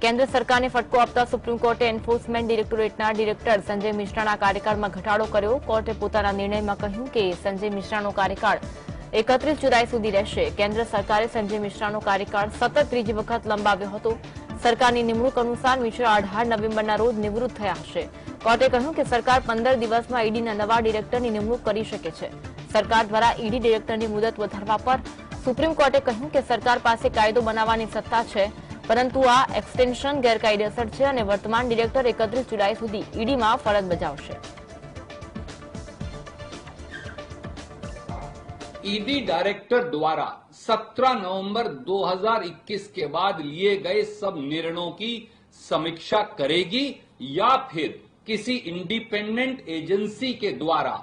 केन्द्र सरकार ने फटको आपता सुप्रीम कोर्टे एन्फोर्समेंट डिरेक्टोरेटना डिरेक्टर संजय मिश्राना कार्यकाळमां घटाडो कर्यो। कोर्टे पोताना निर्णयमां કહ્યું કે સંજય મિશ્રાનો કાર્યકાળ 31 જુલાઈ સુધી રહેશે। કેન્દ્ર સરકારે સંજય મિશ્રાનો કાર્યકાળ સતત ત્રીજી વખત લંબાવ્યો હતો। સરકારની નિમણૂક અનુસાર મિશ્રા 18 નવેમ્બરના રોજ નિવૃત્ત થયા હશે। કોર્ટે કહ્યું કે સરકાર 15 દિવસમાં ઈડીના નવા ડિરેક્ટરની નિમણૂક કરી શકે છે। સરકાર દ્વારા ઈડી ડિરેક્ટરની મુદત વધારવા પર સુપ્રીમ કોર્ટે કહ્યું કે સરકાર પાસે કાયદો બનાવવાની સત્તા છે, પરંતુ આ એક્સટેન્શન ગેરકાયદેસર છે અને વર્તમાન ડિરેક્ટર 31 જુલાઈ સુધી ઈડીમાં ફરજ બજાવશે। ईडी डायरेक्टर द्वारा 17 नवंबर 2021 के बाद लिए गए सब निर्णयों की समीक्षा करेगी या फिर किसी इंडिपेंडेंट एजेंसी के द्वारा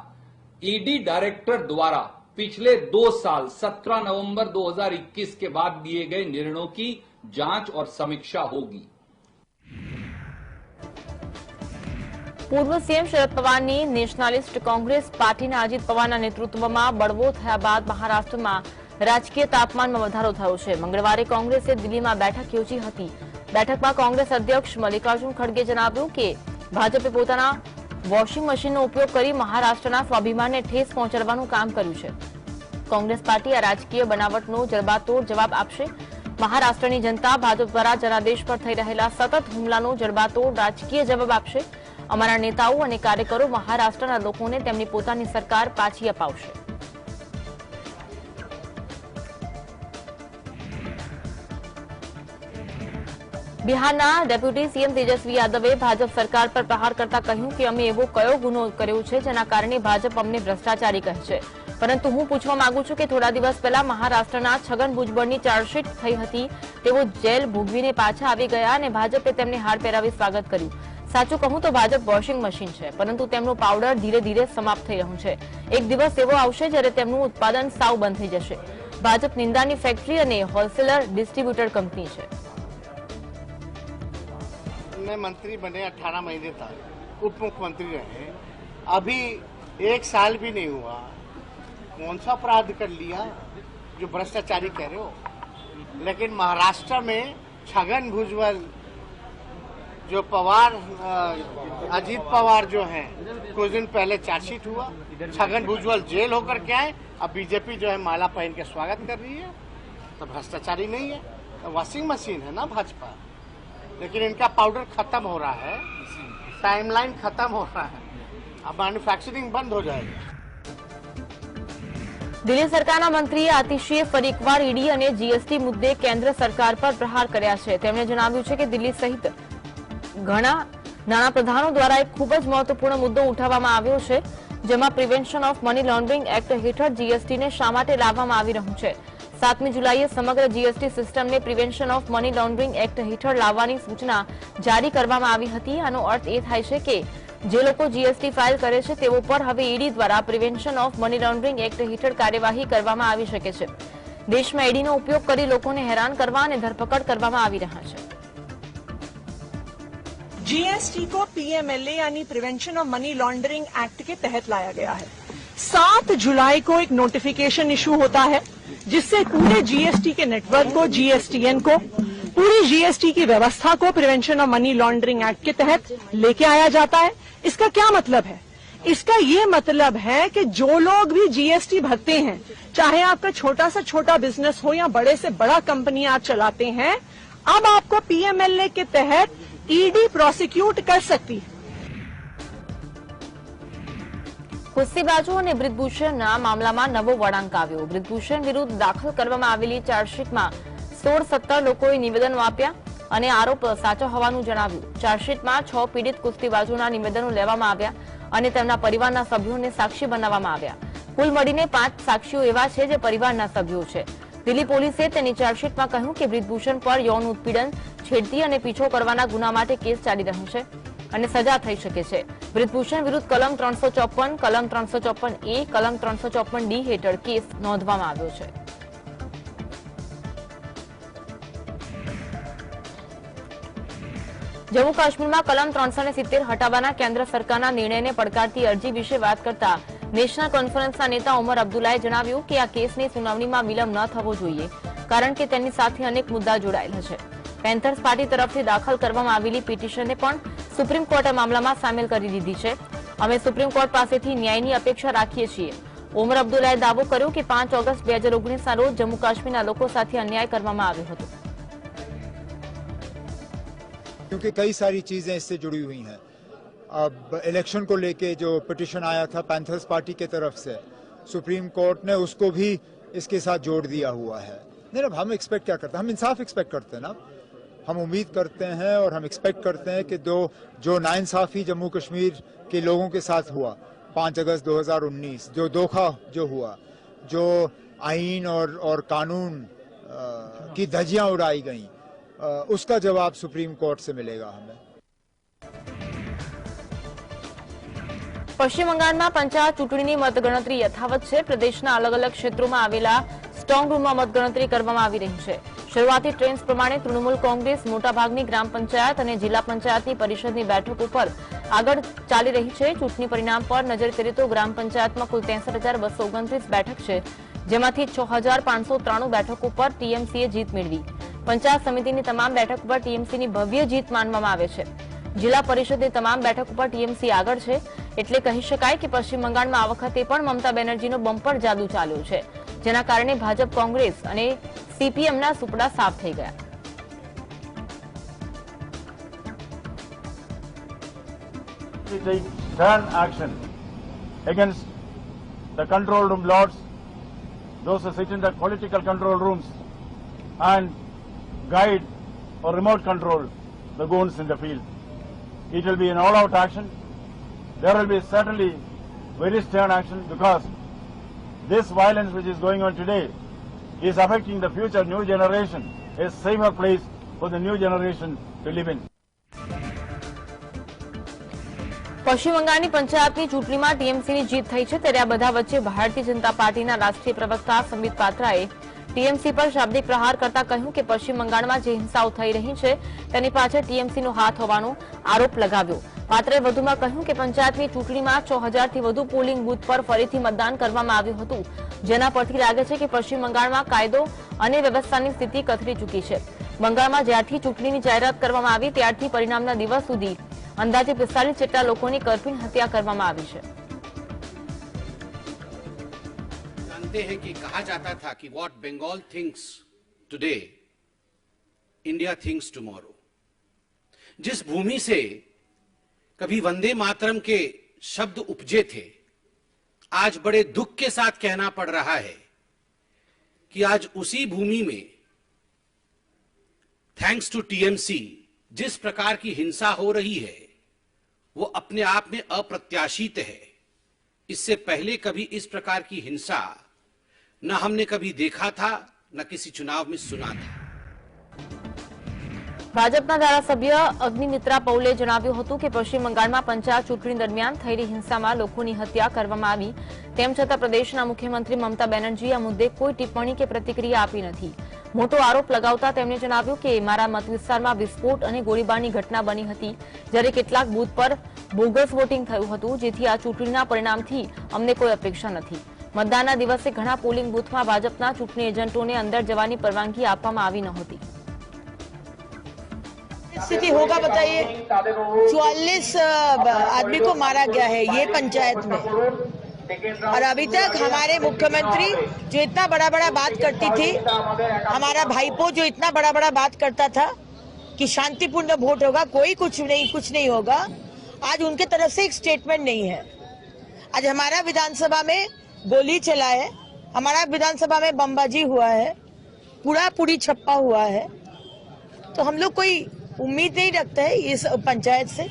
ईडी डायरेक्टर द्वारा पिछले 2 साल 17 नवंबर 2021 के बाद लिए गए निर्णयों की जांच और समीक्षा होगी। पूर्व सीएम शरद पवारनी नेशनलिस्ट कांग्रेस पार्टीना अजित पवाરના નેતૃત્વમાં બળવો થયા બાદ મહારાષ્ટ્રમાં રાજકીય તાપમાનમાં વધારો થયો છે। મંગળવારે કોંગ્રેસે દિલ્હીમાં બેઠક યોજી હતી। બેઠકમાં કોંગ્રેસ અધ્યક્ષ મલ્લિકાર્જુન ખડગે જણાવ્યું કે ભાજપે પોતાના વોશિંગ મશીનનો ઉપયોગ કરી મહારાષ્ટ્રના સ્વાભિમાનને ઠેસ પહોંચાડવાનું કામ કર્યું છે। કોંગ્રેસ પાર્ટી આ રાજકીય બનાવટનો જડબાતોડ જવાબ આપશે। મહારાષ્ટ્રની જનતા ભાજપ દ્વારા જનાદેશ પર થઈ રહેલા સતત હુમલાનો જડબાતોડ રાજકીય જવાબ આપશે। અમારા નેતાઓ અને કાર્યકરો મહારાષ્ટ્રના લોકોને તેમની પોતાની સરકાર પાછી અપાવશે। બિહારના ડેપ્યુટી સીએમ તેજસ્વી યાદવે ભાજપ સરકાર પર પ્રહાર કરતા કહ્યું કે અમે એવો કયો ગુનો કર્યો છે જેના કારણે ભાજપ અમને ભ્રષ્ટાચારી કહે છે, પરંતુ હું પૂછવા માંગુ છું કે થોડા દિવસ પહેલા મહારાષ્ટ્રના છગન ભુજબળની ચાર્જશીટ થઈ હતી। તેઓ જેલ ભોગવીને પાછા આવી ગયા અને ભાજપે તેમને હાર પહેરાવી સ્વાગત કર્યું। સાચું કહું તો ભાજપ વોશિંગ મશીન છે, પરંતુ તેમનું પાવડર ધીરે ધીરે સમાપ્ત થઈ રહ્યું છે। એક દિવસ એવો આવશે જ્યારે તેમનું ઉત્પાદન સાવ બંધ થઈ જશે। ભાજપ નિંદાની ફેક્ટરી અને હોલસેલર ડિસ્ટ્રીબ્યુટર કંપની છે। मैं मंत्री बने 18 महीने तक, उप मुख्यमंत्री रहे, अभी 1 साल भी नहीं हुआ। कौन सा अपराध कर लिया जो भ्रष्टाचारी कह रहे हो? लेकिन महाराष्ट्र में छगन भुजबल जो पवार अजीत पवार जो हैं, कुछ दिन पहले चार्जशीट हुआ, छगन भुजबल जेल होकर के आए, अब बीजेपी जो है माला पहन के स्वागत कर रही है। तो भ्रष्टाचारी नहीं है, तो वॉशिंग मशीन है ना भाजपा। लेकिन इनका पाउडर खत्म हो रहा है, टाइमलाइन खत्म हो रहा है, अब मैन्युफैक्चरिंग बंद हो जाएगी। દિલ્હી સરકારના મંત્રીએ આતિશીએ ફરી એકવાર ઈડી અને જીએસટી મુદ્દે કેન્દ્ર સરકાર પર પ્રહાર કર્યા છે। તેમણે જણાવ્યું છે કે દિલ્હી સહિત ઘણા નાણાપ્રધાનો દ્વારા એક ખૂબ જ મહત્વપૂર્ણ મુદ્દો ઉઠાવવામાં આવ્યો છે, જેમાં prevention of money laundering act હેઠળ જીએસટીને શા માટે લાવવામાં આવી રહ્યું છે। 7મી જુલાઈએ સમગ્ર જીએસટી સિસ્ટમને prevention of money laundering act હેઠળ લાવવાની સૂચના જારી કરવામાં આવી હતી। આનો અર્થ એ થાય છે કે જે લોકો જીએસટી ફાઇલ કરે છે તેઓ પર હવે ઈડી દ્વારા prevention of money laundering act હેઠળ કાર્યવાહી કરવામાં આવી શકે છે। દેશમાં ઈડીનો ઉપયોગ કરી લોકોને હેરાન કરવા અને ધરપકડ કરવામાં આવી રહ્યા છે। जीएसटी को पीएमएलए यानी prevention of money laundering act के तहत लाया गया है। 7 जुलाई को एक नोटिफिकेशन इशू होता है जिससे पूरे जीएसटी के नेटवर्क को, जीएसटीएन को, पूरी जीएसटी की व्यवस्था को prevention of money laundering act के तहत लेके आया जाता है। इसका क्या मतलब है? इसका ये मतलब है कि जो लोग भी जीएसटी भरते हैं, चाहे आपका छोटा से छोटा बिजनेस हो या बड़े से बड़ा कंपनी आप चलाते हैं, अब आपको पीएमएलए के तहत ईडी प्रोसिक्यूट कर सकती है। કુસ્તીબાજો અને બ્રિજભૂષણના મામલામાં નવો વળાંક આવ્યો। બ્રિજભૂષણ વિરુદ્ધ દાખલ કરવામાં આવેલી ચાર્જશીટમાં 16-17 લોકોએ નિવેદનો આપ્યા અને આરોપ સાચો હોવાનું જણાવ્યું। ચાર્જશીટમાં 6 પીડિત કુસ્તીબાજોના નિવેદનો લેવામાં આવ્યા અને તેમના પરિવારના સભ્યોને સાક્ષી બનાવવામાં આવ્યા। કુલ મળીને 5 સાક્ષીઓ એવા છે જે પરિવારના સભ્યો છે। દિલ્હી પોલીસે તેની ચાર્જશીટમાં કહ્યું કે બ્રિજભૂષણ પર યૌન ઉત્પીડન, છેડતી અને પીછો કરવાના ગુના માટે કેસ ચાલી રહ્યો છે અને સજા થઈ શકે છે। બ્રિજભૂષણ વિરુદ્ધ કલમ 354, કલમ 354A, કલમ 354D હેઠળ કેસ નોંધવામાં આવ્યો છે। જમ્મુ કાશ્મીરમાં કલમ 370 હટાવવાના કેન્દ્ર સરકારના નિર્ણયને પડકારતી અરજી વિશે વાત કરતા નેશનલ કોન્ફરન્સના નેતા ઉમર અબ્દુલ્લાએ જણાવ્યું કે આ કેસની સુનાવણીમાં વિલંબ ન થવો જોઈએ, કારણ કે તેની સાથે અનેક મુદ્દા જોડાયેલા છે। પેન્થર્સ પાર્ટી તરફથી દાખલ કરવામાં આવેલી પિટિશનને પણ સુપ્રીમ કોર્ટે મામલામાં સામેલ કરી દીધી છે. અમે સુપ્રીમ કોર્ટ પાસેથી ન્યાયની અપેક્ષા રાખીએ છીએ. ઓમર અબ્દુલ્લાએ દાવો કર્યો કે 5 ઓગસ્ટ 2019ના રોજ જમ્મુ કાશ્મીરના લોકો સાથે અન્યાય કરવામાં આવ્યો હતો. क्योंकि कई सारी चीजें इससे जुड़ी हुई हैं. अब इलेक्शन को लेके जो पिटिशन आया था पैंथर्स पार्टी के तरफ से, सुप्रीम कोर्ट ने उसको भी इसके साथ जोड़ दिया हुआ है. नहीं, अब हम एक्सपेक्ट क्या करते हैं? हम इंसाफ एक्सपेक्ट करते हैं ना. हम उम्मीद करते हैं और हम एक्सपेक्ट करते हैं कि जो नाइंसाफी जम्मू कश्मीर के लोगों के साथ हुआ 5 अगस्त 2019, जो धोखा जो हुआ, जो आईन और कानून की धज्जियां उड़ाई गईं, उसका जवाब सुप्रीम कोर्ट से मिलेगा हमें. પશ્ચિમ બંગાળમાં પંચાયત ચૂંટણીની મતગણતરી યથાવત છે. પ્રદેશના અલગ અલગ ક્ષેત્રોમાં આવેલા સ્ટ્રોંગ રૂમમાં મતગણતરી કરવામાં આવી રહી છે. શરૂઆતી ટ્રેન્ડ્સ પ્રમાણે તૃણમૂલ કોંગ્રેસ મોટાભાગની ગ્રામ પંચાયત અને જિલ્લા પંચાયતની પરિષદની બેઠક ઉપર આગળ ચાલી રહી છે. ચૂંટણી પરિણામ પર નજર કરીએ તો ગ્રામ પંચાયતમાં કુલ 63,229 બેઠક છે, જેમાંથી 6,593 બેઠકો પર ટીએમસીએ જીત મેળવી. પંચાયત સમિતિની તમામ બેઠક પર ટીએમસીની ભવ્ય જીત માનવામાં આવે છે. જિલ્લા પરિષદની તમામ બેઠક ઉપર ટીએમસી આગળ છે. એટલે કહી શકાય કે પશ્ચિમ બંગાળમાં આ વખતે પણ મમતા બેનર્જીનો બમ્પર જાદુ ચાલ્યો છે, જેના કારણે ભાજપ, કોંગ્રેસ અને સીપીએમના સુપડા સાફ થઈ ગયા. Take stern action against the control room lords, those who sit in the political control rooms and guide or remote control the goons in the field. It will be an all-out action. There will be certainly very stern action because this violence which is going on today is affecting the future new generation, a safer place for the new generation to live in. પશ્ચિમ બંગાળની પંચાયતની ચૂંટણીમાં ટીએમસીની જીત થઈ છે, ત્યારે આ બધા વચ્ચે ભારતીય જનતા પાર્ટીના રાષ્ટ્રીય પ્રવક્તા સંબિત પાત્રાએ ટીએમસી પર શાબ્દિક પ્રહાર કરતા કહ્યું કે પશ્ચિમ બંગાળમાં જે હિંસાઓ થઈ રહી છે તેની પાછળ ટીએમસીનો હાથ હોવાનો આરોપ લગાવ્યો. પાત્રાએ વધુમાં કહ્યું કે પંચાયતની ચૂંટણીમાં 6,000થી વધુ પોલિંગ બૂથ પર ફરીથી મતદાન કરવામાં આવ્યું હતું, જેના પરથી લાગે છે કે પશ્ચિમ બંગાળમાં કાયદો અને વ્યવસ્થાની સ્થિતિ કથળી ચૂકી છે. બંગાળમાં જ્યારથી ચૂંટણીની જાહેરાત કરવામાં આવી ત્યારથી પરિણામના દિવસ સુધી અંદાજે 45 જેટલા લોકોની કરપીણ હત્યા કરવામાં આવી છે. जानते हैं कि कहा जाता था कि what Bengal thinks today, India thinks tomorrow. जिस भूमि से कभी वंदे मातरम के शब्द उपजे थे, आज बड़े दुख के साथ कहना पड़ रहा है कि आज उसी भूमि में थैंक्स टू टीएमसी जिस प्रकार की हिंसा हो रही है वो अपने आप में अप्रत्याशित है. इससे पहले कभी इस प्रकार की हिंसा न हमने कभी देखा था, न किसी चुनाव में सुना था. ભાજપના ધારાસભ્ય અગ્નિમિત્રા પૌલે જણાવ્યું હતું કે પશ્ચિમ બંગાળમાં પંચાયત ચૂંટણી દરમિયાન થયેલી હિંસામાં લોકોની હત્યા કરવામાં આવી. તેમ છતાં પ્રદેશના મુખ્યમંત્રી મમતા બેનર્જીએ આ મુદ્દે કોઈ ટિપ્પણી કે પ્રતિક્રિયા આપી નથી. મોટો આરોપ લગાવતા તેમણે જણાવ્યું કે મારા મતવિસ્તારમાં વિસ્ફોટ અને ગોળીબારની ઘટના બની હતી, જ્યારે કેટલાક બૂથ પર બોગસ વોટિંગ થયું હતું, જેથી આ ચૂંટણીના પરિણામથી અમને કોઈ અપેક્ષા નથી. મતદાનના દિવસે ઘણા પોલિંગ બૂથમાં ભાજપના ચૂંટણી એજન્ટોને અંદર જવાની પરવાનગી આપવામાં આવી નહોતી. स्थिति होगा बताइए? 44 आदमी को मारा गया है ये पंचायत में, और अभी तक हमारे मुख्यमंत्री जो इतना बड़ा बड़ा बात करती थी, हमारा भाईपो जो इतना बड़ा बड़ा बात करता था कि शांतिपूर्ण वोट होगा, कोई कुछ नहीं होगा, आज उनके तरफ से एक स्टेटमेंट नहीं है. आज हमारा विधानसभा में गोली चला है, हमारा विधानसभा में बमबाजी हुआ है, पूरी छप्पा हुआ है, तो हम लोग कोई उम्मीद नहीं रखता है इस पंचायत से.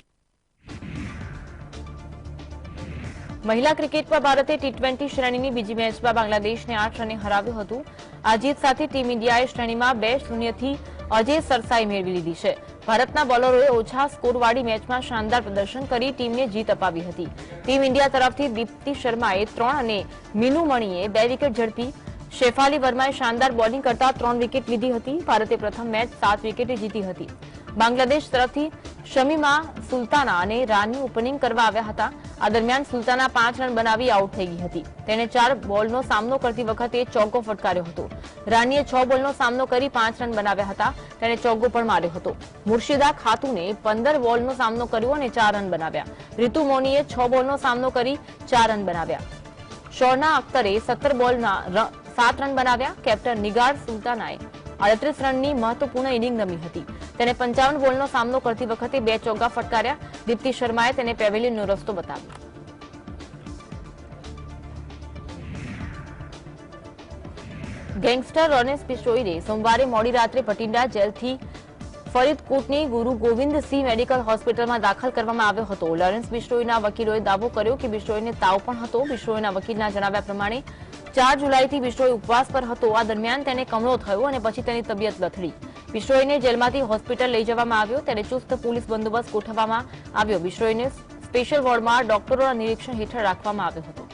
મહિલા ક્રિકેટમાં ભારતે ટી20 શ્રેણીની બીજી મેચમાં બાંગ્લાદેશને 8 રને હરાવ્યું હતું. આ જીત સાથે ટીમ ઇન્ડિયાએ શ્રેણીમાં 2-0થી અજેય સરસાઈ મેળવી લીધી છે. ભારતના બોલરોએ ઓછા સ્કોરવાળી મેચમાં શાનદાર પ્રદર્શન કરી ટીમને જીત અપાવી હતી. ટીમ ઇન્ડિયા તરફથી દીપ્તિ શર્માએ 3 અને મીનુ મણીએ 2 વિકેટ ઝડપી. શેફાલી વર્માએ શાનદાર બોલિંગ કરતા 3 વિકેટ લીધી હતી. ભારતે પ્રથમ મેચ 7 વિકેટે જીતી હતી. બાંગ્લાદેશ તરફથી શમીમા સુલતાના અને રાની ઓપનિંગ કરવા આવ્યા હતા. આ દરમિયાન સુલતાના 5 રન બનાવી આઉટ થઈ ગઈ હતી. તેણે 4 બોલનો સામનો કરતી વખતે ચોગ્ગો ફટકાર્યો હતો. રાનીએ 6 બોલનો સામનો કરી 5 રન બનાવ્યા હતા. તેણે ચોગ્ગો પણ માર્યો હતો. મુર્શિદા ખાતુને 15 બોલનો સામનો કર્યો અને 4 રન બનાવ્યા. રીતુ મોનીએ 6 બોલનો સામનો કરી 4 રન બનાવ્યા. શોરના અખ્તરે 17 બોલમાં 7 રન બનાવ્યા. કેપ્ટન નિગાર સુલતાનાએ 38 રનની મહત્વપૂર્ણ ઇનિંગ રમી હતી. તેને 55 બોલનો સામનો કરતી વખતે 2 ચોગ્ગા ફટકાર્યા. દીપ્તિ શર્માએ તેને પેવેલિયનનો રસ્તો બતાવ્યો. ગેંગસ્ટર રનેશ બિશ્નોઈને સોમવારે મોડી રાત્રે ભટિંડા જેલથી ફરીદકોટની ગુરુ ગોવિંદસિંહ મેડિકલ હોસ્પિટલમાં દાખલ કરવામાં આવ્યો હતો. લોરેન્સ બિશ્નોઈના વકીલોએ દાવો કર્યો કે બિશ્નોઈને તાવ પણ હતો. બિશ્નોઈના વકીલના જણાવ્યા પ્રમાણે 4 જુલાઈથી બિશ્નોઈ ઉપવાસ પર હતો. આ દરમિયાન તેને કમળો થયો અને પછી તેની તબિયત લથડી. બિશ્નોઈને જેલમાંથી હોસ્પિટલ લઈ જવામાં આવ્યો. ત્યારે ચુસ્ત પોલીસ બંદોબસ્ત ગોઠવવામાં આવ્યો. બિશ્નોઈને સ્પેશિયલ વોર્ડમાં ડોક્ટરોના નિરીક્ષણ હેઠળ રાખવામાં આવ્યો હતો.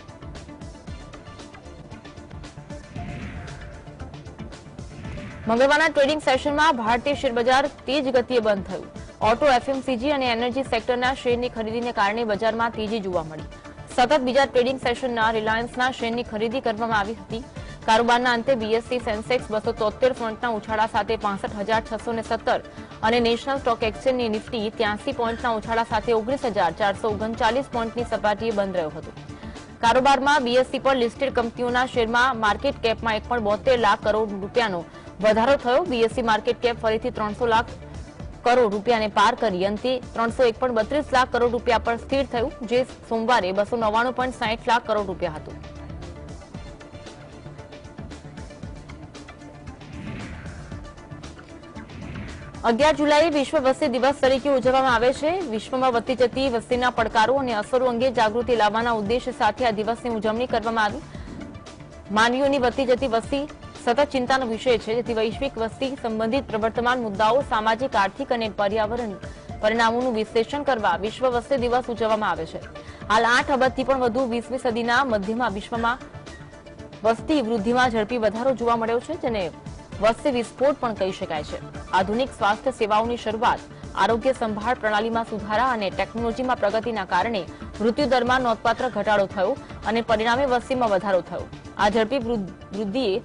મંગળવારના ટ્રેડિંગ સેશનમાં ભારતીય શેરબજાર તેજ ગતિએ બંધ થયું. ઓટો, એફએમસીજી અને એનર્જી સેક્ટરના શેરની ખરીદીને કારણે બજારમાં તેજી જોવા મળી. સતત બીજા ટ્રેડિંગ સેશનના રિલાયન્સના શેરની ખરીદી કરવામાં આવી હતી. કારોબારના અંતે બીએસસી સેન્સેક્સ 273 પોઈન્ટના ઉછાળા સાથે 65,617 અને નેશનલ સ્ટોક એક્સચેન્જની નિફ્ટી 83 પોઈન્ટના ઉછાળા સાથે 19,439 પોઈન્ટની સપાટીએ બંધ રહ્યો હતો. કારોબારમાં બીએસસી પર લિસ્ટેડ કંપનીઓના શેરમાં માર્કેટ કેપમાં 1.72 લાખ કરોડ રૂપિયાનો વધારો થયો. બીએસસી માર્કેટ કેપ ફરીથી 300 લાખ કરોડ રૂપિયાને પાર કરી અંતે 301.32 લાખ કરોડ રૂપિયા પર સ્થિર થયું, જે સોમવારે 299.60 લાખ કરોડ રૂપિયા હતું. અગિયાર જુલાઈ વિશ્વ વસ્તી દિવસ તરીકે ઉજવવામાં આવે છે. વિશ્વમાં વધતી જતી વસ્તીના પડકારો અને અસરો અંગે જાગૃતિ લાવવાના ઉદ્દેશ્ય સાથે આ દિવસની ઉજવણી કરવામાં આવી. માનવીઓની વધતી જતી વસ્તી સતત ચિંતાનો વિષય છે, જેથી વૈશ્વિક વસ્તી સંબંધિત પ્રવર્તમાન મુદ્દાઓ, સામાજિક, આર્થિક અને પર્યાવરણ પરિણામોનું વિશ્લેષણ કરવા વિશ્વ વસ્તી દિવસ ઉજવવામાં આવે છે. હાલ 8 અબજથી પણ વધુ 20મી સદીના મધ્યમાં વિશ્વમાં વસ્તી વૃદ્ધિમાં ઝડપી વધારો જોવા મળ્યો છે, જેને વસ્તી વિસ્ફોટ પણ કહી શકાય છે. આધુનિક સ્વાસ્થ્ય સેવાઓની શરૂઆત, આરોગ્ય સંભાળ પ્રણાલીમાં સુધારા અને ટેકનોલોજીમાં પ્રગતિના કારણે મૃત્યુદરમાં નોંધપાત્ર ઘટાડો થયો અને પરિણામે વસ્તીમાં વધારો થયો. આ ઝડપી વૃદ્ધિએ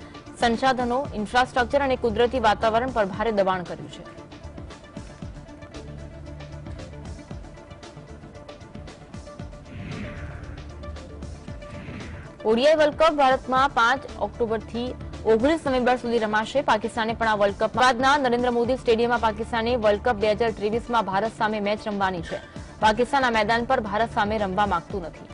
સંસાધનો, ઇન્ફ્રાસ્ટ્રક્ચર અને કુદરતી વાતાવરણ પર ભારે દબાણ કર્યું છે. ઓડીઆઈ વર્લ્ડ કપ ભારતમાં 5 ઓક્ટોબરથી 19 નવેમ્બર સુધી રમાશે. પાકિસ્તાને પણ આ વર્લ્ડ કપ બાદના નરેન્દ્ર મોદી સ્ટેડિયમમાં પાકિસ્તાને વર્લ્ડ કપ 2023માં ભારત સામે મેચ રમવાની છે. પાકિસ્તાન આ મેદાન પર ભારત સામે રમવા માંગતું નથી.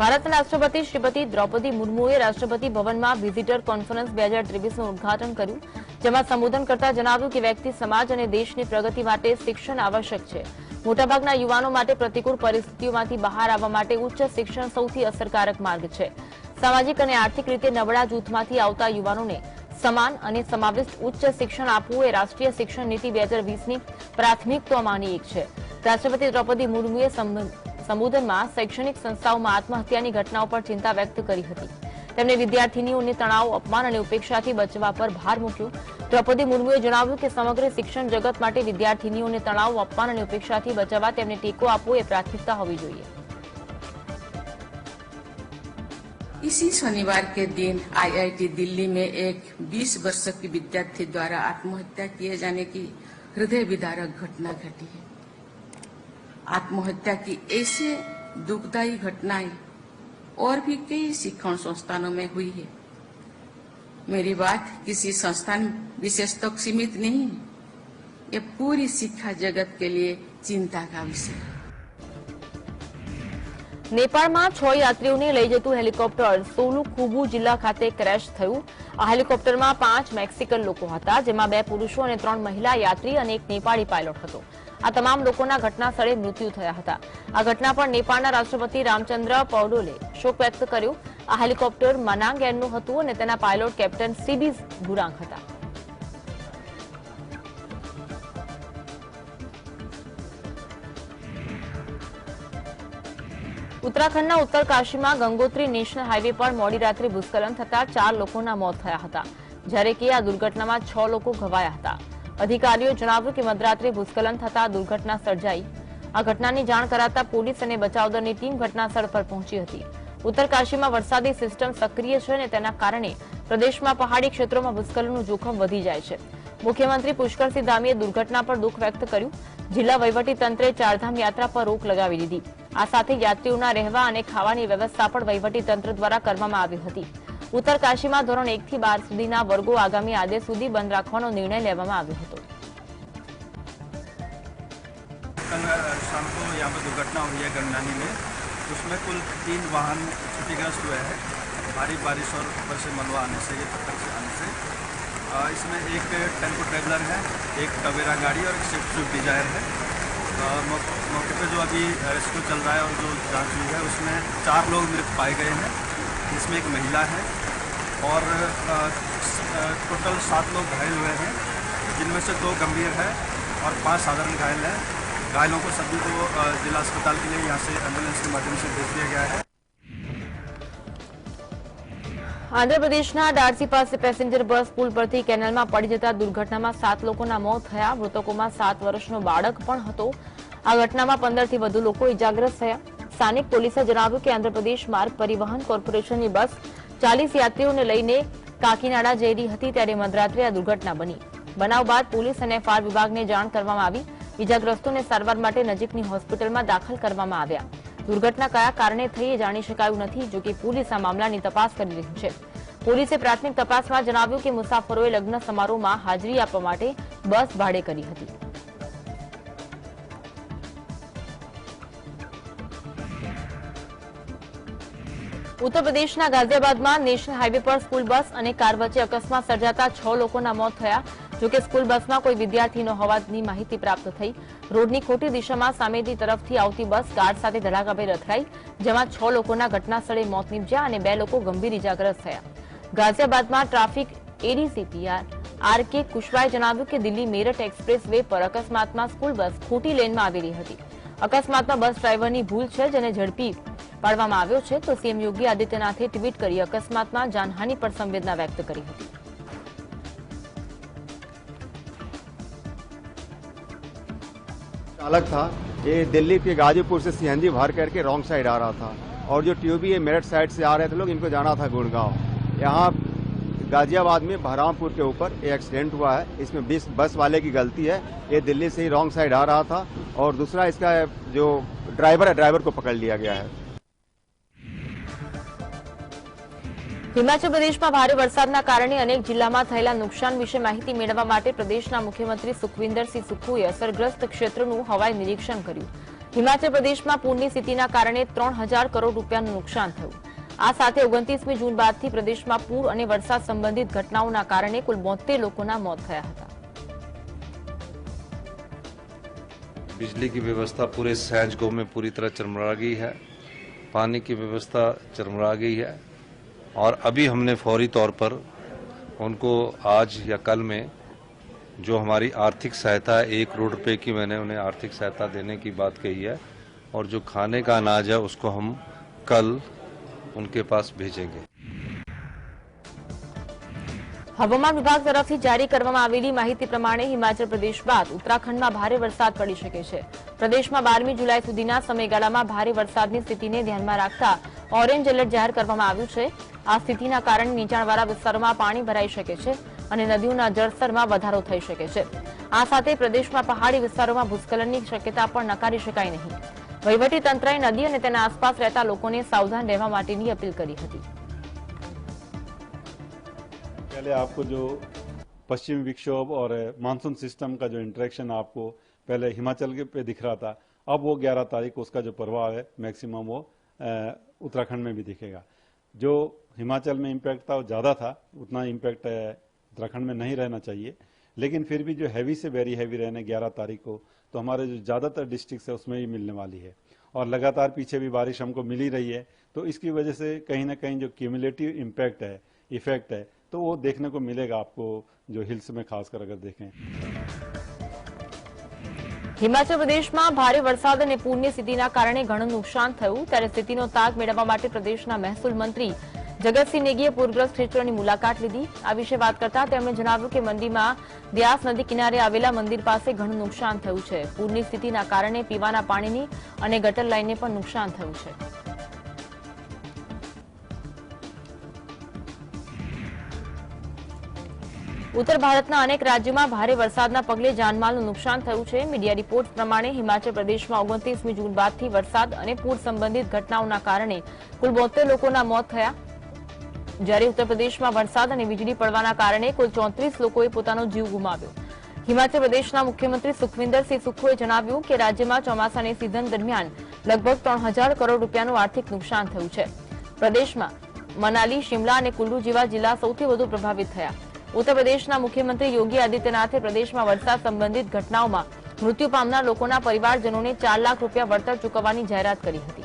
ભારતના રાષ્ટ્રપતિ શ્રીમતી દ્રૌપદી મુર્મુએ રાષ્ટ્રપતિ ભવનમાં વિઝિટર કોન્ફરન્સ 2023નું ઉદઘાટન કર્યું, જેમાં સંબોધન કરતા જણાવ્યું કે વ્યક્તિ, સમાજ અને દેશની પ્રગતિ માટે શિક્ષણ આવશ્યક છે. મોટાભાગના યુવાનો માટે પ્રતિકૂળ પરિસ્થિતિઓમાંથી બહાર આવવા માટે ઉચ્ચ શિક્ષણ સૌથી અસરકારક માર્ગ છે. સામાજિક અને આર્થિક રીતે નબળા જૂથમાંથી આવતા યુવાનોને સમાન અને સમાવિષ્ટ ઉચ્ચ શિક્ષણ આપવું એ રાષ્ટ્રીય શિક્ષણ નીતિ 2020ની પ્રાથમિકતાઓમાંની એક છે. રાષ્ટ્રપતિ દ્રૌપદી મુર્મુએ સંબોધનમાં શૈક્ષણિક સંસ્થાઓમાં આત્મહત્યાની ઘટનાઓ પર ચિંતા વ્યક્ત કરી હતી. તેમણે વિદ્યાર્થીનીઓને તણાવ, અપમાન અને ઉપેક્ષાથી બચવા પર ભાર મૂક્યો. દ્રૌપદી મુર્મુએ જણાવ્યું કે સમગ્ર શિક્ષણ જગત માટે વિદ્યાર્થીનીઓને તણાવ, અપમાન અને ઉપેક્ષાથી બચાવવા તેમને ટેકો આપવો એ પ્રાથમિકતા હોવી જોઈએ. इसी शनिवार के दिन आईआईटी दिल्ली में एक 20 वर्ष की विद्यार्थी द्वारा आत्महत्या किए जाने की हृदय विदारक घटना घटी है. आत्महत्या की ऐसे दुखदायी घटनाएं और भी कई शिक्षण संस्थानों में हुई है. मेरी बात किसी संस्थान विशेष तक सीमित नहीं है. ये पूरी शिक्षा जगत के लिए चिंता का विषय है. નેપાળમાં 6 યાત્રીઓને લઈ જતું હેલિકોપ્ટર સોલુખુબુ જિલ્લા ખાતે ક્રેશ થયું. આ હેલિકોપ્ટરમાં 5 મેક્સિકન લોકો હતા, જેમાં 2 પુરુષો અને 3 મહિલા યાત્રી અને એક નેપાળી પાયલોટ હતો. આ તમામ લોકોના ઘટના સ્થળે મૃત્યુ થયા હતા. આ ઘટના પર નેપાળના રાષ્ટ્રપતિ રામચંદ્ર પૌડોલે શોક વ્યક્ત કર્યો. આ હેલિકોપ્ટર મનાંગ એરનું હતું અને તેના પાયલોટ કેપ્ટન સીબી ગુરાંગ હતા. ઉત્તરાખંડના ઉત્તરકાશીમાં ગંગોત્રી નેશનલ હાઈવે પર મોડી રાત્રે ભૂસ્ખલન થતા 4 લોકોના મોત થયા હતા, જ્યારે કે આ દુર્ઘટનામાં 6 લોકો ઘવાયા હતા. અધિકારીઓએ જણાવ્યું કે મધરાત્રે ભૂસ્ખલન થતા દુર્ઘટના સર્જાઈ। આ ઘટનાની જાણ કરાતા પોલીસ અને બચાવ દળની ટીમ ઘટનાસ્થળ પર પહોંચી હતી। ઉત્તરકાશીમાં વરસાદી સિસ્ટમ સક્રિય છે અને તેના કારણે પ્રદેશમાં પહાડી ક્ષેત્રોમાં ભૂસ્ખલનનું જોખમ વધી જાય છે। મુખ્યમંત્રી પુષ્કરસિંહ ધામીએ દુર્ઘટના પર દુઃખ વ્યક્ત કર્યું। જિલ્લા વહીવટીતંત્રે ચારધામ યાત્રા પર રોક લગાવી દીધી। આ સાથે યાત્રીઓના રહેવા અને ખાવાની વ્યવસ્થા પણ વહીવટીતંત્ર દ્વારા કરવામાં આવી હતી। ઉત્તરકાશીમાં ધોરણ 1 થી 12 સુધીના વર્ગો આગામી આદેશ સુધી બંધ રાખવાનો નિર્ણય લેવામાં આવ્યો હતો। कल शाम को यहाँ पर दुर्घटना हुई है गंगनानी में, उसमें कुल 3 वाहन क्षतिग्रस्त हुए हैं भारी बारिश और ऊपर से मलबा आने से, ये पत्थर से आने से। इसमें एक टेम्पो ट्रेवलर है, एक टवेरा गाड़ी और एक स्विफ्ट डिजायर है। मौके पे जो अभी रेस्क्यू चल रहा है और जो जांच हुई है उसमें 4 लोग मृत पाए गए हैं, जिसमें एक महिला है और टोटल 7 लोग घायल हुए हैं, जिनमें से 2 गंभीर है और 5 साधारण घायल हैं। घायलों को सभी को जिला अस्पताल के लिए यहाँ से एम्बुलेंस के माध्यम से भेज दिया गया है। આંધ્રપ્રદેશના ડાર્સી પાસે પેસેન્જર બસ પુલ પરથી કેનાલમાં પડી જતા દુર્ઘટનામાં 7 લોકોના મોત થયા। મૃતકોમાં 7 વર્ષનો બાળક પણ હતો। આ ઘટનામાં 15 થી વધુ લોકો ઇજાગ્રસ્ત થયા। સ્થાનિક પોલીસે જણાવ્યું કે આંધ્રપ્રદેશ માર્ગ પરિવહન કોર્પોરેશનની બસ 40 યાત્રીઓને લઈને કાકીનાડા જઈ રહી હતી ત્યારે મધરાત્રે આ દુર્ઘટના બની। બનાવ બાદ પોલીસ અને ફાયર વિભાગને જાણ કરવામાં આવી। ઇજાગ્રસ્તોને સારવાર માટે નજીકની હોસ્પિટલમાં દાખલ કરવામાં આવ્યા। દુર્ઘટના કયા કારણે થઈ એ જાણી શકાયું નથી, જો કે પોલીસ આ મામલાની તપાસ કરી રહી છે। પોલીસે પ્રાથમિક તપાસમાં જણાવ્યું કે મુસાફરોએ લગ્ન સમારોહમાં હાજરી આપવા માટે બસ ભાડે કરી હતી। ઉત્તર પ્રદેશના ગાઝિયાબાદમાં નેશનલ હાઈવે પર સ્કૂલ બસ અને કાર વચ્ચે અકસ્માત સર્જાતા 6 લોકોના મોત થયા। જો કે સ્કૂલ બસમાં કોઈ વિદ્યાર્થી ન હોવાની માહિતી પ્રાપ્ત થઈ। રોડની ખોટી દિશામાં સામેની તરફથી આવતી બસ કાર સાથે ધડાકાભેર અથડાઈ, જેમાં 6 લોકોના ઘટનાસ્થળે મોત નીપજ્યા અને 2 લોકો ગંભીર ઇજાગ્રસ્ત થયા। ગાઝિયાબાદમાં ટ્રાફિક એડીસીપી આર.કે. કુશવાએ જણાવ્યું કે દિલ્હી મેરઠ એક્સપ્રેસ વે પર અકસ્માતમાં સ્કૂલ બસ ખોટી લેનમાં આવેલી હતી। અકસ્માતમાં બસ ડ્રાઈવરની ભૂલ છે, જેને ઝડપી પાડવામાં આવ્યો છે। તો સીએમ યોગી આદિત્યનાથે ટ્વીટ કરી અકસ્માતમાં જાનહાનિ પર સંવેદના વ્યક્ત કરી હતી। चालक था, ये दिल्ली के गाजीपुर से सीएनजी भर करके रॉन्ग साइड आ रहा था और जो ट्यूबी मेरठ साइड से आ रहे थे लोग, इनको जाना था गुड़गांव। यहाँ गाजियाबाद में बहरामपुर के ऊपर एक एक्सीडेंट हुआ है। इसमें बस वाले की गलती है, ये दिल्ली से ही रॉन्ग साइड आ रहा था और दूसरा इसका जो ड्राइवर है, ड्राइवर को पकड़ लिया गया है। હિમાચલ પ્રદેશમાં ભારે વરસાદના કારણે અનેક જિલ્લામાં થયેલા નુકસાન વિશે માહિતી મેળવવા માટે પ્રદેશના મુખ્યમંત્રી સુખવિન્દરસિંહ સુખુએ અસરગ્રસ્ત ક્ષેત્રોનું હવાઈ નિરીક્ષણ કર્યું। હિમાચલ પ્રદેશમાં પૂરની સ્થિતિના કારણે 3000 કરોડ રૂપિયાનું નુકસાન થયું। આ સાથે 29મી જૂન બાદથી પ્રદેશમાં પૂર અને વરસાદ સંબંધિત ઘટનાઓના કારણે કુલ 72 લોકોના મોત થયા હતા। बिजली की व्यवस्था पूरे सैंज गांव में पूरी तरह चरमरा गई है, पानी की व्यवस्था चरमरा गई है और अभी हमने फौरी तौर पर उनको आज या कल में जो हमारी आर्थिक सहायता 1 करोड़ रुपए की मैंने उन्हें आर्थिक सहायता देने की बात कही है और जो खाने का अनाज है उसको हम कल उनके पास भेजेंगे। હવામાન વિભાગ તરફથી જારી કરવામાં આવેલી માહિતી પ્રમાણે હિમાચલ પ્રદેશ બાદ ઉત્તરાખંડમાં ભારે વરસાદ પડી શકે છે। પ્રદેશમાં 12મી જુલાઈ સુધીના સમયગાળામાં ભારે વરસાદની સ્થિતિને ધ્યાનમાં રાખતા ઓરેન્જ એલર્ટ જાહેર કરવામાં આવ્યું છે। આ સ્થિતિના કારણે નીચાણવાળા વિસ્તારોમાં પાણી ભરાઈ શકે છે અને નદીઓના જળસ્તરમાં વધારો થઈ શકે છે। આ સાથે પ્રદેશમાં પહાડી વિસ્તારોમાં ભૂસ્ખલનની શક્યતા પણ નકારી શકાય નહીં। વહીવટીતંત્રએ નદી અને તેના આસપાસ રહેતા લોકોને સાવધાન રહેવા માટેની અપીલ કરી હતી। पहले आपको जो पश्चिमी विक्षोभ और मानसून सिस्टम का जो इंटरेक्शन आपको पहले हिमाचल के पे दिख रहा था, अब वो 11 तारीख को उसका जो प्रभाव है मैक्सिमम वो उत्तराखंड में भी दिखेगा। जो हिमाचल में इम्पैक्ट था वो ज़्यादा था, उतना इम्पैक्ट उत्तराखंड में नहीं रहना चाहिए, लेकिन फिर भी जो हैवी से वेरी हैवी रहने 11 तारीख को तो हमारे जो ज़्यादातर डिस्ट्रिक्ट है उसमें ही मिलने वाली है और लगातार पीछे भी बारिश हमको मिल ही रही है। तो इसकी वजह से कहीं ना कहीं जो क्यूमुलेटिव इम्पैक्ट है, इफेक्ट है, तो वो देखने को मिलेगा आपको जो हिल्स में खासकर अगर देखें। હિમાચલ પ્રદેશમાં ભારે વરસાદ અને પૂરની સ્થિતિના કારણે ઘણું નુકસાન થયું, ત્યારે સ્થિતિનો તાગ મેળવવા માટે પ્રદેશના મહેસૂલ મંત્રી જગતસિંહ નેગીએ પૂરગ્રસ્ત ક્ષેત્રોની મુલાકાત લીધી। આ વિશે વાત કરતા તેમણે જણાવ્યું કે મંદીમાં વ્યાસ નદી કિનારે આવેલા મંદિર પાસે ઘણું નુકસાન થયું છે। પૂરની સ્થિતિના કારણે પીવાના પાણીની અને ગટર લાઇનને પણ નુકસાન થયું છે। उत्तर भारतना अनेक राज्यों में भारे वरसादना पगले जानमालનું नुकसान થયું છે। मीडिया रिपोर्ट प्रमाणे हिमाचल प्रदेश में 29 जून बाद वरसाद और पूर संबंधित घटनाओं कारण कुल 72 लोगों मौत थया। જ્યારે उत्तर प्रदेश में वरसाद और वीजળી પડવાના કારણે कुल 34 લોકોએ પોતાનો જીવ ગુમાવ્યો। हिमाचल प्रदेशना मुख्यमंत्री सुखविंदर सिंह सुक्खुए जणाव्યું કે રાજ્યમાં ચોમાસાની सीजन दरमियान लगभग 3000 करोड़ રૂપિયાનું आर्थिक नुकसान થયું છે। प्रदेशમાં मनाली, शिमला और कुल्लू जेवा जिला સૌથી વધુ પ્રભાવિત થયા। उत्तर प्रदेशना मुख्यमंत्री योगी आदित्यनाथे प्रदेश में वरसाद संबंधित घटनाओं में मृत्यु पामनार लोकोना परिवारजनों ने 4 लाख रूपिया वळतर चूकवવાની जाहेरात करी हती।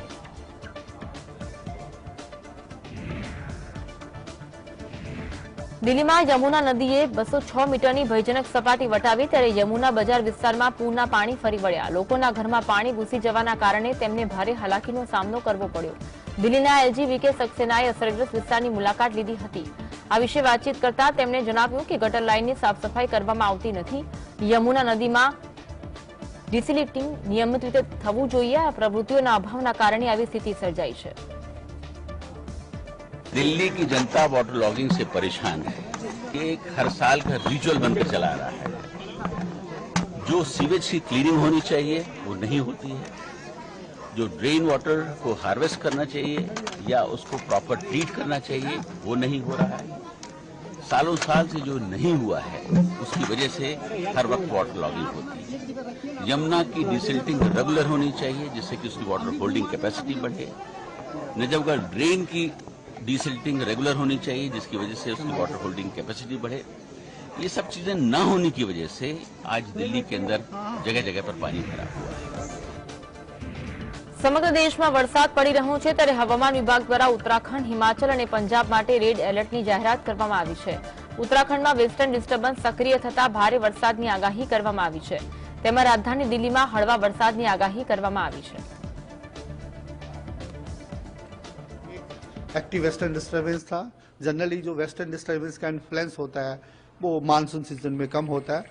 दिल्ली में यमुना नदीए 206 मीटरनी भयजनक सपाटी वटावी त्यारे यमुना बजार विस्तार में पूरना पाणी फरी वळ्या। लोकोना घरमां पाणी घुसी जवाना कारणे तेमने भारे हालाकीनो सामनो करवो पड्यो। दिल्लीना एलजी वीके सक्सेनाए असरग्रस्त विस्तारनी मुलाकात लीधी हती। आ विषे बातचीत करता तेमणे जणाव्યું કે ગટર લાઇનની સાફ સફાઈ કરવામાં આવતી નથી। યમુના નદીમાં ડિસિલ્ટિંગ નિયમિત રીતે થવું જોઈએ। આ પ્રવૃત્તિઓના અભાવના કારણે આવી સ્થિતિ સર્જાઈ છે। दिल्ली की जनता वाटर लॉगिंग से परेशान है कि एक हर साल का रिचुअल बनकर चला रहा है। जो सीवेज की क्लीनिंग होनी चाहिए वो नहीं होती है। जो ड्रेन वाटर को हार्वेस्ट करना चाहिए या उसको प्रॉपर ट्रीट करना चाहिए वो नहीं हो रहा है। सालों साल से जो नहीं हुआ है उसकी वजह से हर वक्त वाटर लॉगिंग होती है। यमुना की डिसिल्टिंग रेगुलर होनी चाहिए जिससे कि उसकी वाटर होल्डिंग कैपेसिटी बढ़े। नजफगढ़ ड्रेन की डिसिल्टिंग रेगुलर होनी चाहिए जिसकी वजह से उसकी वाटर होल्डिंग कैपेसिटी बढ़े। ये सब चीजें न होने की वजह से आज दिल्ली के अंदर जगह जगह पर पानी भरा हुआ है। समग्र देश में वरसाद पड़ी रह्यो छे त्यारे हवामान विभाग द्वारा उत्तराखंड, हिमाचल और पंजाब माटे रेड एलर्टनी जाहेरात करवामां आवी छे। उत्तराखंड में वेस्टर्न डिस्टर्बन्स सक्रिय थता भारे वरसादनी आगाही करवामां आवी छे। तेमां राजधानी दिल्ली में हळवा वरसादनी आगाही करवामां आवी छे। एक्टिव वेस्टर्न डिस्टर्बेंस था। जनरली जो वेस्टर्न डिस्टर्बेंस का इन्फ्लुएंस होता है वो मानसून सीजन में कम होता है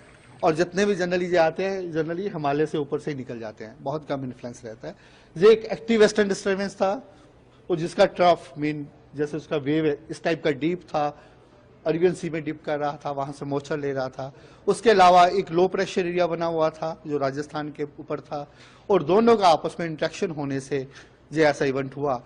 और जितने भी जनरली जो आते हैं जनरली हिमालय से ऊपर से ही निकल जाते हैं, बहुत कम इन्फ्लुएंस रहता है। ये एक एक्टिव वेस्टर्न डिस्टर्बेंस था और जिसका ट्रफ मीन जैसे उसका वेव इस टाइप का डीप था, अरेबियन सी में डिप कर रहा था, वहां से मोर्चर ले रहा था। उसके अलावा एक लो प्रेशर एरिया बना हुआ था जो राजस्थान के ऊपर था और दोनों का आपस में इंटरेक्शन होने से ये ऐसा इवेंट हुआ।